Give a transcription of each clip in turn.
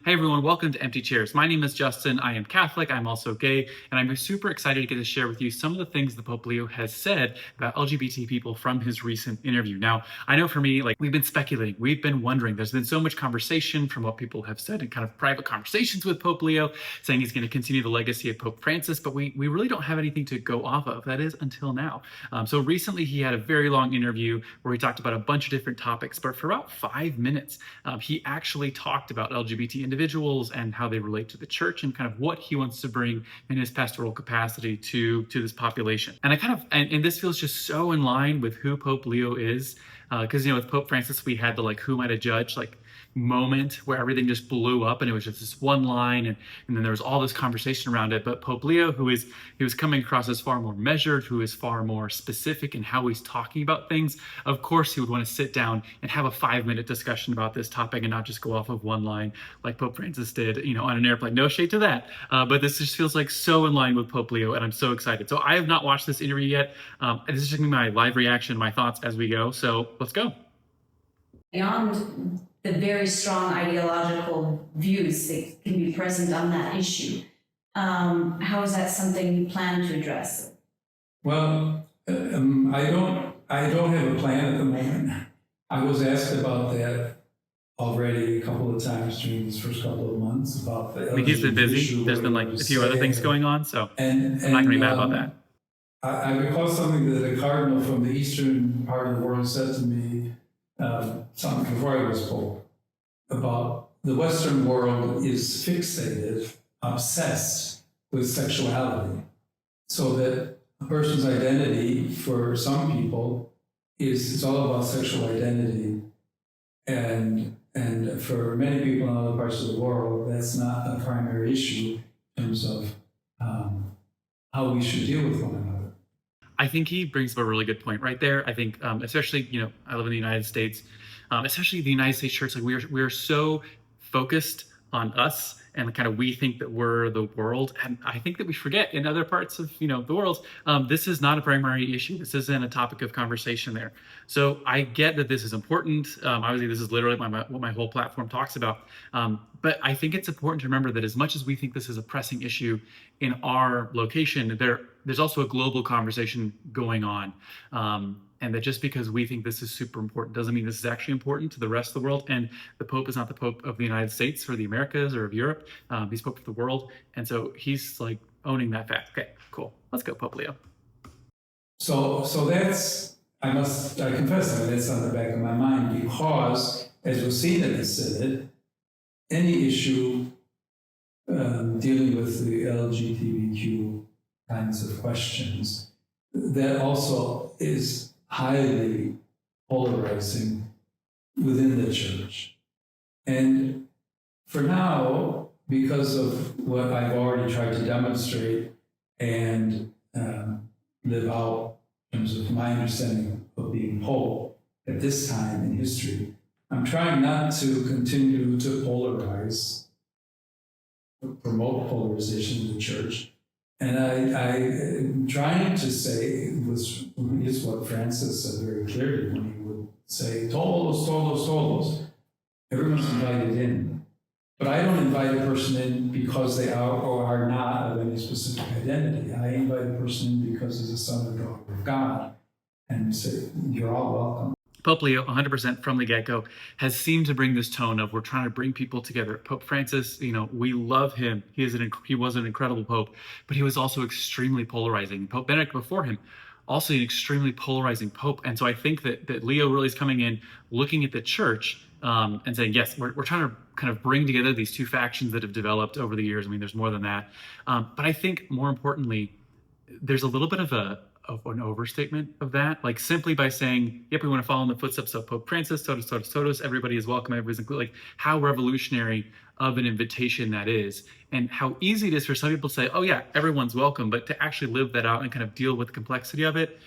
Hey everyone, welcome to Empty Chairs. My name is Justin. I am Catholic. I'm also gay, and I'm super excited to get to share with you some of the things that Pope Leo has said about LGBT people from his recent interview. Now, I know for me, we've been speculating, we've been wondering. There's been so much conversation from what people have said in kind of private conversations with Pope Leo, saying he's going to continue the legacy of Pope Francis, but we really don't have anything to go off of. That is until now. So recently, he had a very long interview where he talked about a bunch of different topics, but for about 5 minutes, he actually talked about LGBT individuals and how they relate to the church and kind of what he wants to bring in his pastoral capacity to this population. And and this feels just so in line with who Pope Leo is, because with Pope Francis we had the who am I to judge moment where everything just blew up and it was just this one line, and then there was all this conversation around it. But Pope Leo, he was coming across as far more measured, who is far more specific in how he's talking about things. Of course he would want to sit down and have a 5-minute discussion about this topic and not just go off of one line like Pope Francis did on an airplane. No shade to that, but this just feels so in line with Pope Leo, and I'm so excited. So I have not watched this interview yet. This is just gonna be my live reaction, my thoughts as we go, so let's go. Beyond the very strong ideological views that can be present on that issue, how is that something you plan to address? Well, I don't have a plan at the moment. I was asked about that already a couple of times during these first couple of months about the LGBT He's been busy. issue. There's been a few other things going on, so and I'm not gonna be mad about that. I recall something that a cardinal from the eastern part of the world said to me, something before I was Pope, about the Western world is fixated, obsessed with sexuality, so that a person's identity for some people it's all about sexual identity, and for many people in other parts of the world, that's not a primary issue in terms of how we should deal with one another. I think he brings up a really good point right there. I think, especially, I live in the United States, especially the United States Church, we are so focused on us, and kind of we think that we're the world, and I think that we forget in other parts of the world, this is not a primary issue. This isn't a topic of conversation there. So I get that this is important. Obviously, this is literally what my whole platform talks about. But I think it's important to remember that as much as we think this is a pressing issue in our location, there's also a global conversation going on. And that just because we think this is super important doesn't mean this is actually important to the rest of the world. And the Pope is not the Pope of the United States or the Americas or of Europe. He's Pope of the world. And so he's owning that fact. Okay, cool. Let's go, Pope Leo. So that's, I confess that's on the back of my mind, because as was seen in the Synod, any issue dealing with the LGBTQ kinds of questions, that also is highly polarizing within the church. And for now, because of what I've already tried to demonstrate and live out in terms of my understanding of being Pope at this time in history, I'm trying not to continue to promote polarization in the church. And I'm trying to say, which is what Francis said very clearly when he would say, todos, todos, todos. Everyone's invited in. But I don't invite a person in because they are or are not of any specific identity. I invite a person in because he's a son or daughter of God, and say, you're all welcome. Pope Leo, 100% from the get-go, has seemed to bring this tone of we're trying to bring people together. Pope Francis, we love him. He was an incredible pope, but he was also extremely polarizing. Pope Benedict before him, also an extremely polarizing pope. And so I think that Leo really is coming in, looking at the church and saying, yes, we're trying to kind of bring together these two factions that have developed over the years. I mean, there's more than that. But I think more importantly, there's a little bit of an overstatement of that, simply by saying, yep, we want to follow in the footsteps of Pope Francis, todos, todos, todos, everybody is welcome, everybody's included. How revolutionary of an invitation that is, and how easy it is for some people to say, oh yeah, everyone's welcome, but to actually live that out and kind of deal with the complexity of it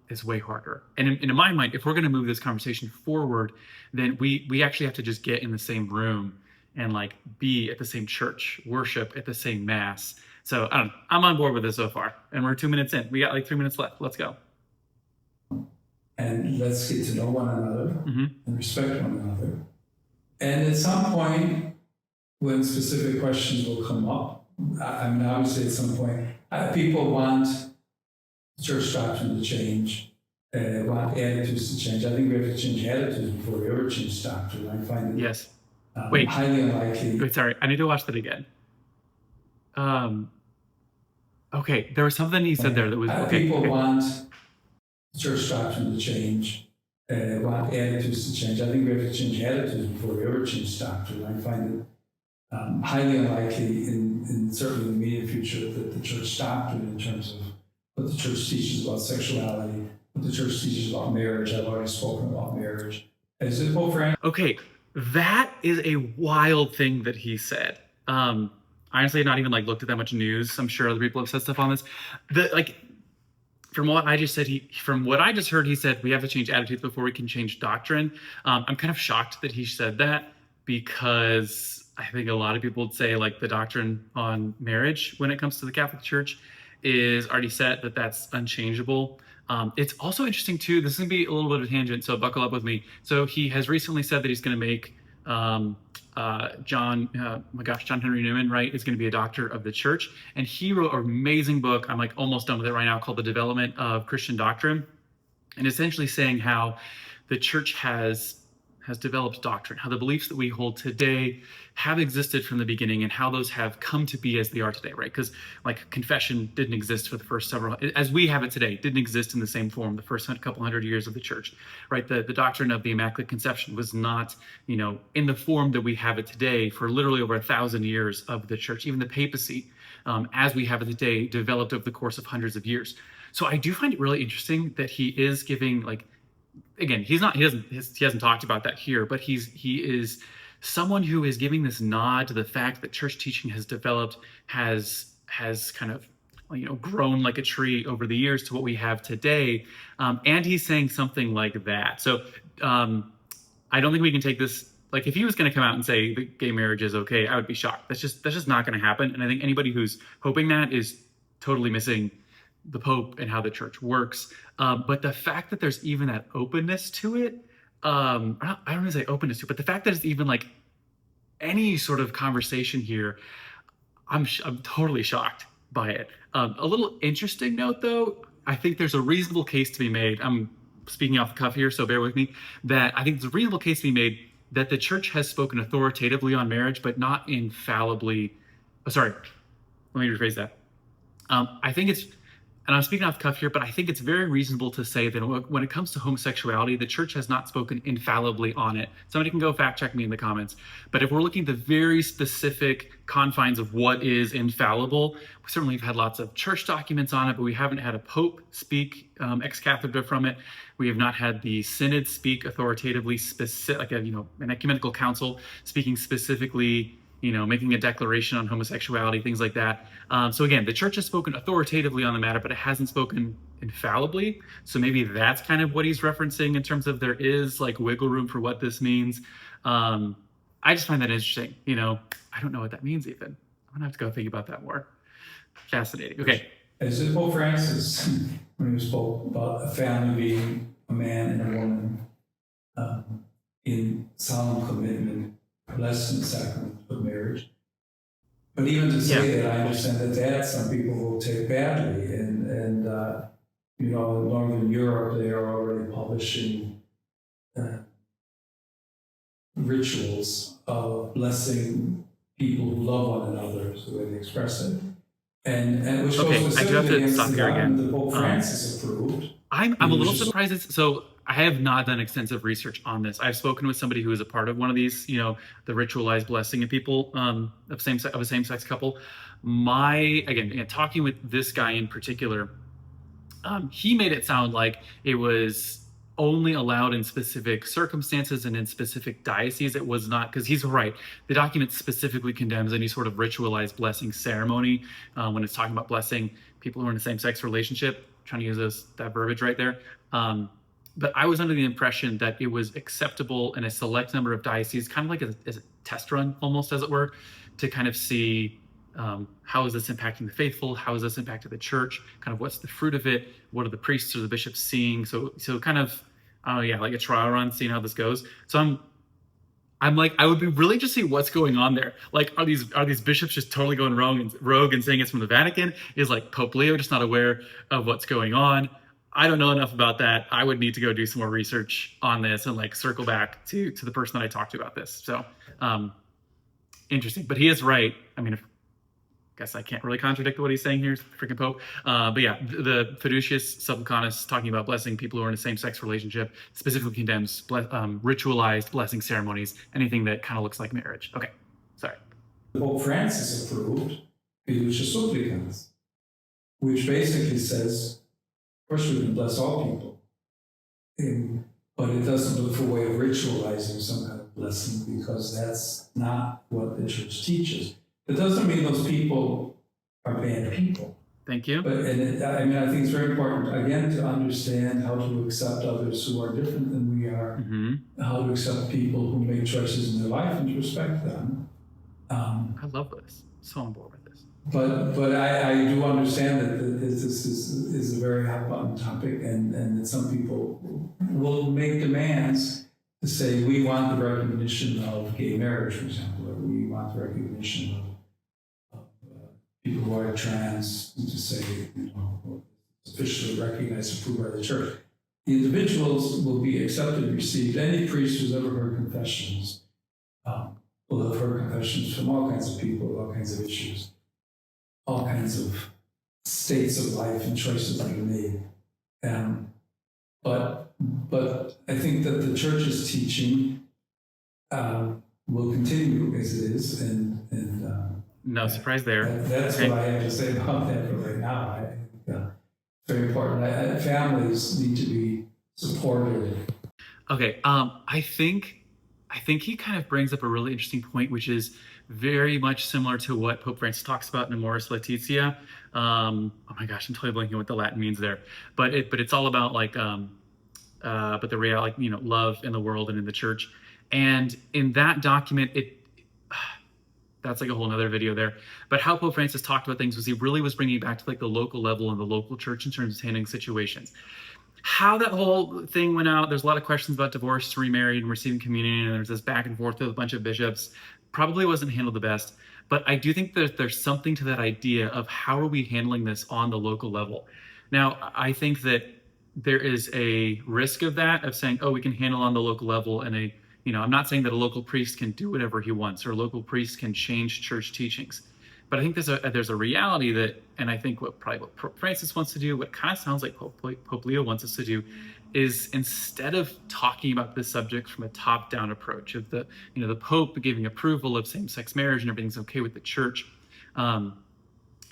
is way harder. And in my mind, if we're going to move this conversation forward, then we actually have to just get in the same room and be at the same church, worship at the same mass. So I'm on board with this so far, and we're 2 minutes in. We got 3 minutes left. Let's go. And let's get to know one another and respect one another. And at some point, when specific questions will come up. I mean, obviously, at some point, people want church doctrine to change, want attitudes to change. I think we have to change attitudes before we ever change doctrine. I find it Yes. Wait. highly unlikely. Wait, sorry. I need to watch that again. Okay, there was something he said there that was okay. People want church doctrine to change, want attitudes to change. I think we have to change attitudes before we ever change doctrine. I find it highly unlikely in certainly the immediate future that the church doctrine in terms of what the church teaches about sexuality, what the church teaches about marriage. I've already spoken about marriage. Is it Pope Francis? Okay, that is a wild thing that he said. Honestly, not even like looked at that much news. I'm sure other people have said stuff on this. From what I just said, from what I just heard, he said we have to change attitudes before we can change doctrine. I'm kind of shocked that he said that, because I think a lot of people would say like the doctrine on marriage when it comes to the Catholic Church is already set, that that's unchangeable. It's also interesting too, this is gonna be a little bit of a tangent, so buckle up with me. So he has recently said that he's gonna make John Henry Newman, right, is going to be a doctor of the church. And he wrote an amazing book, I'm like almost done with it right now, called The Development of Christian Doctrine. And essentially saying how the church has developed doctrine, how the beliefs that we hold today have existed from the beginning, and how those have come to be as they are today, right? Because like confession didn't exist for the first several, as we have it today, didn't exist in the same form the first couple hundred years of the church, right? The doctrine of the Immaculate Conception was not, in the form that we have it today for literally over 1,000 years of the church. Even the papacy, as we have it today, developed over the course of hundreds of years. So I do find it really interesting that he is giving, like, again, he hasn't talked about that here, but he is someone who is giving this nod to the fact that church teaching has developed, has kind of grown like a tree over the years to what we have today, and he's saying something like that. So I don't think we can take this, like, if he was going to come out and say that gay marriage is okay, I would be shocked. That's just not going to happen. And I think anybody who's hoping that is totally missing the Pope and how the church works. But the fact that there's even that openness to it, I don't want to say openness to it, but the fact that it's even like any sort of conversation here, I'm totally shocked by it. A little interesting note though, I think there's a reasonable case to be made. I'm speaking off the cuff here, so bear with me, that I think there's a reasonable case to be made that the church has spoken authoritatively on marriage, but not infallibly. Oh, sorry, let me rephrase that. I think it's, and I'm speaking off the cuff here, but I think it's very reasonable to say that when it comes to homosexuality, the church has not spoken infallibly on it. Somebody can go fact check me in the comments. But if we're looking at the very specific confines of what is infallible, we certainly have had lots of church documents on it, but we haven't had a pope speak ex cathedra from it. We have not had the synod speak authoritatively, like an ecumenical council speaking specifically, making a declaration on homosexuality, things like that. So again, the church has spoken authoritatively on the matter, but it hasn't spoken infallibly. So maybe that's kind of what he's referencing in terms of there is like wiggle room for what this means. I just find that interesting. I don't know what that means even. I'm gonna have to go think about that more. Fascinating. Okay. As did Pope Francis, when he spoke about a family being a man and a woman in solemn commitment, blessed in the sacrament of marriage. But even to say that, I understand that some people will take badly. And in Northern Europe, they are already publishing rituals of blessing people who love one another, is the way they express it. And which goes specifically against the document that Pope Francis approved. I'm a little surprised. So I have not done extensive research on this. I've spoken with somebody who is a part of one of these, the ritualized blessing of people of a same-sex couple. Again, talking with this guy in particular, he made it sound like it was only allowed in specific circumstances and in specific dioceses. It was not, because he's right. The document specifically condemns any sort of ritualized blessing ceremony when it's talking about blessing people who are in a same-sex relationship. I'm trying to use that verbiage right there. But I was under the impression that it was acceptable in a select number of dioceses, kind of like as a test run, almost, as it were, to kind of see how is this impacting the faithful? How is this impacting the church? Kind of what's the fruit of it? What are the priests or the bishops seeing? So kind of, like a trial run, seeing how this goes. So I'm like, I would be really interested to see what's going on there. Like, are these bishops just totally going rogue and saying it's from the Vatican? Is like Pope Leo just not aware of what's going on? I don't know enough about that. I would need to go do some more research on this and like circle back to the person that I talked to about this. So um, interesting, but he is right. I mean, guess I can't really contradict what he's saying here, freaking Pope. But yeah, the Fiducius Supplicanus talking about blessing people who are in a same-sex relationship specifically condemns ritualized blessing ceremonies, anything that kind of looks like marriage. Okay, sorry. Pope Francis approved Fiducius Supplicans, which basically says, of course, we can bless all people, but it doesn't look for a way of ritualizing some kind of blessing, because that's not what the church teaches. It doesn't mean those people are bad people. Thank you. But I mean, I think it's very important, again, to understand how to accept others who are different than we are, how to accept people who make choices in their life and to respect them. I love this. So on board with this. But I do understand that this is a very hot button topic, and that some people will make demands to say, we want the recognition of gay marriage, for example, or we want the recognition of people who are trans, and to say, officially recognized, approved by the church. The individuals will be accepted, received. Any priest who's ever heard confessions will have heard confessions from all kinds of people, all kinds of issues, all kinds of states of life and choices that are made. But I think that the church's teaching will continue as it is, and no surprise there. That's okay. What I have to say about that for right now. It's very important. Families need to be supported. Okay, I think he kind of brings up a really interesting point, which is very much similar to what Pope Francis talks about in Amoris Laetitia. Oh my gosh, I'm totally blanking what the Latin means there, but it's all about like, but the reality, like, love in the world and in the church. And in that document, that's like a whole nother video there. But how Pope Francis talked about things was he really was bringing it back to like the local level and the local church in terms of handling situations. How that whole thing went out, there's a lot of questions about divorce, remarried, and receiving communion, and there's this back and forth with a bunch of bishops. Probably wasn't handled the best, but I do think that there's something to that idea of how are we handling this on the local level. Now, I think that there is a risk of that, of saying, oh, we can handle on the local level, and I'm not saying that a local priest can do whatever he wants, or a local priest can change church teachings. But I think there's a reality that, and I think what Pope Francis wants to do, what kind of sounds like Pope Leo wants us to do, is instead of talking about this subject from a top-down approach of the Pope giving approval of same-sex marriage and everything's okay with the church,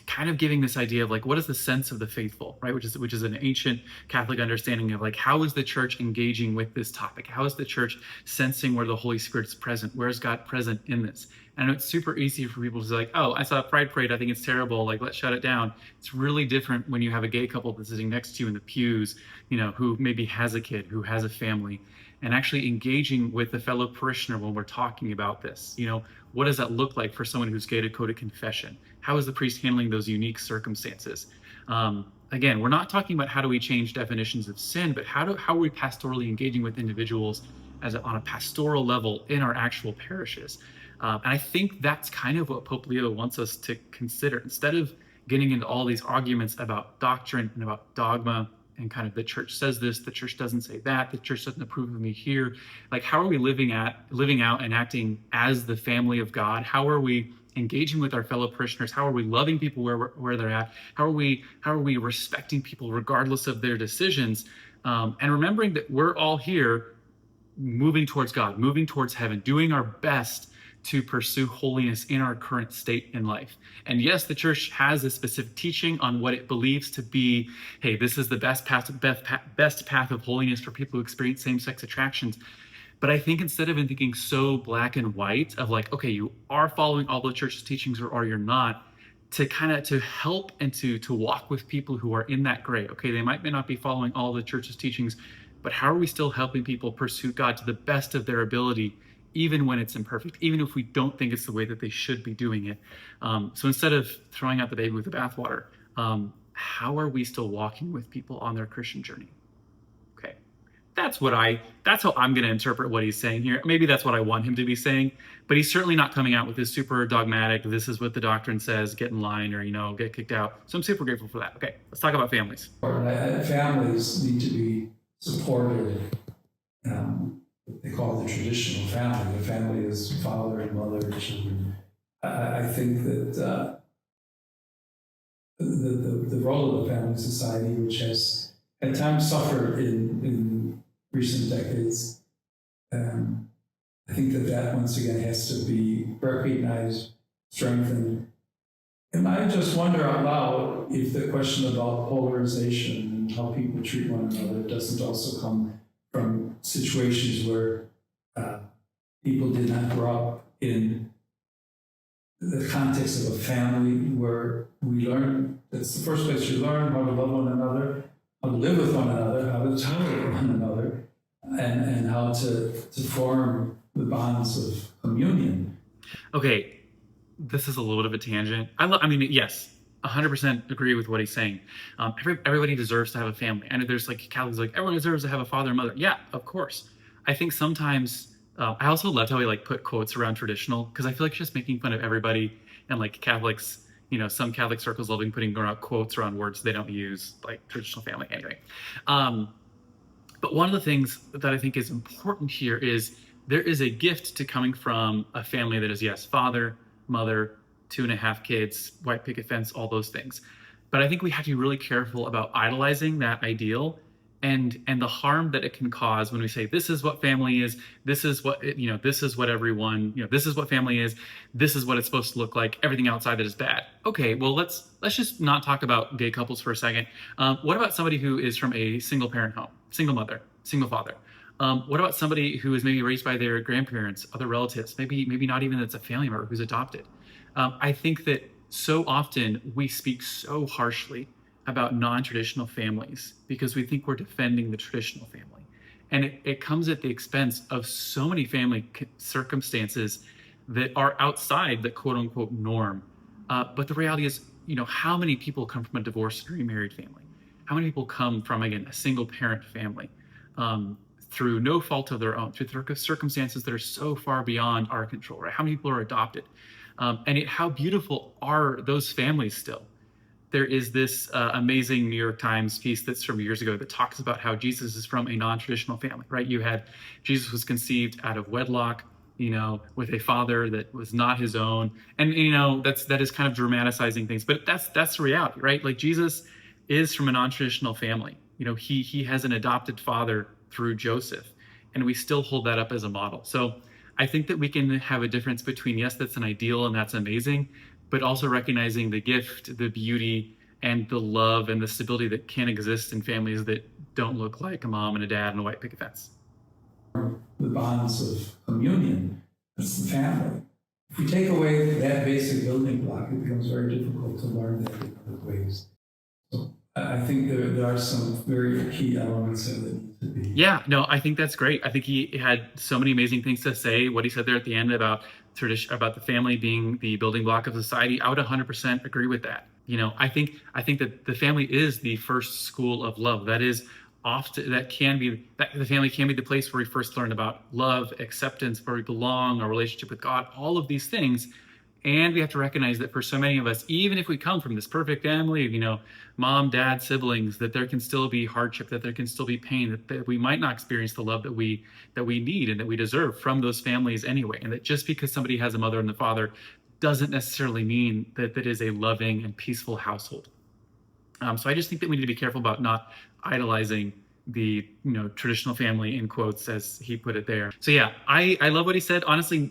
kind of giving this idea of like, what is the sense of the faithful, right? Which is an ancient Catholic understanding of like, how is the church engaging with this topic? How is the church sensing where the Holy Spirit is present? Where is God present in this? And I know it's super easy for people to say like, oh, I saw a pride parade, I think it's terrible, like, let's shut it down. It's really different when you have a gay couple that's sitting next to you in the pews, who maybe has a kid, who has a family, and actually engaging with a fellow parishioner when we're talking about this. What does that look like for someone who's gay to go to confession? How is the priest handling those unique circumstances? Again, we're not talking about how do we change definitions of sin, but how are we pastorally engaging with individuals on a pastoral level in our actual parishes? And I think that's kind of what Pope Leo wants us to consider. Instead of getting into all these arguments about doctrine and about dogma and kind of the church says this, the church doesn't say that, the church doesn't approve of me here. Like, how are we living out and acting as the family of God? How are we engaging with our fellow parishioners? How are we loving people where they're at? How are we respecting people regardless of their decisions? And remembering that we're all here moving towards God, moving towards heaven, doing our best to pursue holiness in our current state in life. And yes, the church has a specific teaching on what it believes to be, hey, this is the best path of holiness for people who experience same-sex attractions. But I think instead of thinking so black and white of like, okay, you are following all the church's teachings or you're not, to help and to walk with people who are in that gray. Okay, they might not be following all the church's teachings, but how are we still helping people pursue God to the best of their ability, even when it's imperfect, even if we don't think it's the way that they should be doing it? So instead of throwing out the baby with the bathwater, how are we still walking with people on their Christian journey? Okay, that's how I'm going to interpret what he's saying here. Maybe that's what I want him to be saying, but he's certainly not coming out with this super dogmatic, this is what the doctrine says, get in line, or, get kicked out. So I'm super grateful for that. Okay, let's talk about families. Families need to be supported. They call it the traditional family. The family is father and mother and children. I think that the role of the family society, which has at times suffered in recent decades, I think that once again has to be recognized, strengthened. And I just wonder out loud if the question about polarization and how people treat one another doesn't also come from situations where people did not grow up in the context of a family where we learn, that's the first place you learn how to love one another, how to live with one another, how to tolerate one another, and how to form the bonds of communion. Okay, this is a little bit of a tangent. I mean, yes, 100% agree with what he's saying. Everybody deserves to have a family. I know there's Catholics everyone deserves to have a father and mother. Yeah, of course. I think sometimes I also loved how he put quotes around traditional, because I feel like it's just making fun of everybody, and Catholics. Some Catholic circles loving putting around quotes around words they don't use, like traditional family. Anyway, but one of the things that I think is important here is there is a gift to coming from a family that is, yes, father, mother, 2.5 kids, white picket fence, all those things. But I think we have to be really careful about idolizing that ideal and the harm that it can cause when we say this is what family is, this is what this is what everyone, this is what family is, this is what it's supposed to look like, everything outside that is bad. Okay, well let's just not talk about gay couples for a second. What about somebody who is from a single parent home, single mother, single father? What about somebody who is maybe raised by their grandparents, other relatives, maybe not even that's a family member who's adopted? I think that so often we speak so harshly about non-traditional families because we think we're defending the traditional family. And it comes at the expense of so many family circumstances that are outside the quote unquote norm. But the reality is, how many people come from a divorced or remarried family? How many people come from, again, a single parent family through no fault of their own, through circumstances that are so far beyond our control, right? How many people are adopted? And yet how beautiful are those families still? There is this amazing New York Times piece that's from years ago that talks about how Jesus is from a non-traditional family, right? You had Jesus was conceived out of wedlock, with a father that was not his own, and that is kind of dramatizing things, but that's the reality, right? Jesus is from a non-traditional family. He has an adopted father through Joseph, and we still hold that up as a model. So I think that we can have a difference between, yes, that's an ideal and that's amazing, but also recognizing the gift, the beauty, and the love and the stability that can exist in families that don't look like a mom and a dad and a white picket fence. The bonds of communion, that's the family. If we take away that basic building block, it becomes very difficult to learn that in other ways. So I think there are some very key elements that need to be. Yeah, no, I think that's great. I think he had so many amazing things to say. What he said there at the end about tradition, about the family being the building block of society, I would 100% agree with that. I think that the family is the first school of love. That is often that the family can be the place where we first learn about love, acceptance, where we belong, our relationship with God, all of these things. And we have to recognize that for so many of us, even if we come from this perfect family of, mom, dad, siblings, that there can still be hardship, that there can still be pain, that we might not experience the love that we need and that we deserve from those families anyway. And that just because somebody has a mother and a father doesn't necessarily mean that that is a loving and peaceful household. So I just think that we need to be careful about not idolizing the traditional family in quotes, as he put it there. So yeah, I love what he said. Honestly,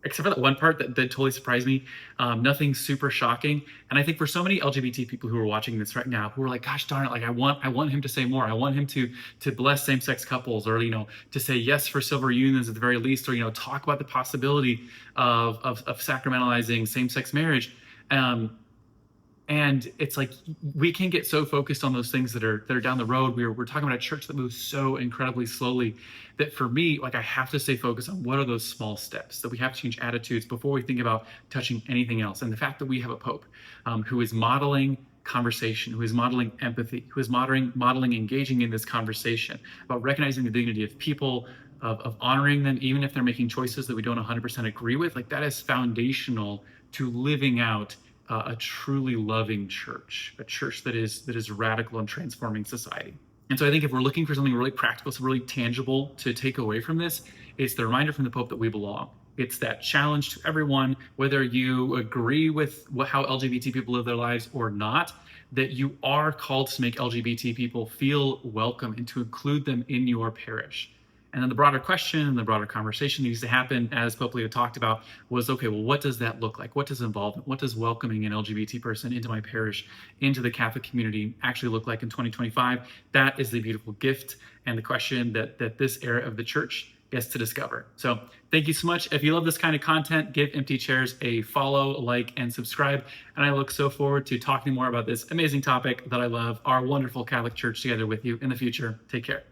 except for that one part that totally surprised me, nothing super shocking. And I think for so many LGBT people who are watching this right now, who are like, gosh darn it, I want him to say more. I want him to bless same-sex couples, or to say yes for civil unions at the very least, or talk about the possibility of sacramentalizing same-sex marriage. And it's we can get so focused on those things that are down the road. We're talking about a church that moves so incredibly slowly that for me, I have to stay focused on what are those small steps, that we have to change attitudes before we think about touching anything else. And the fact that we have a pope who is modeling conversation, who is modeling empathy, who is modeling engaging in this conversation, about recognizing the dignity of people, of honoring them, even if they're making choices that we don't 100% agree with. Like, that is foundational to living out a truly loving church, a church that is radical and transforming society. And so I think if we're looking for something really practical, something really tangible to take away from this, it's the reminder from the Pope that we belong. It's that challenge to everyone, whether you agree with how LGBT people live their lives or not, that you are called to make LGBT people feel welcome and to include them in your parish. And then the broader question and the broader conversation needs to happen, as Pope Leo talked about, was, okay, well, what does that look like? What does involvement, what does welcoming an LGBT person into my parish, into the Catholic community actually look like in 2025? That is the beautiful gift and the question that this era of the church gets to discover. So thank you so much. If you love this kind of content, give Empty Chairs a follow, like, and subscribe. And I look so forward to talking more about this amazing topic that I love, our wonderful Catholic Church, together with you in the future. Take care.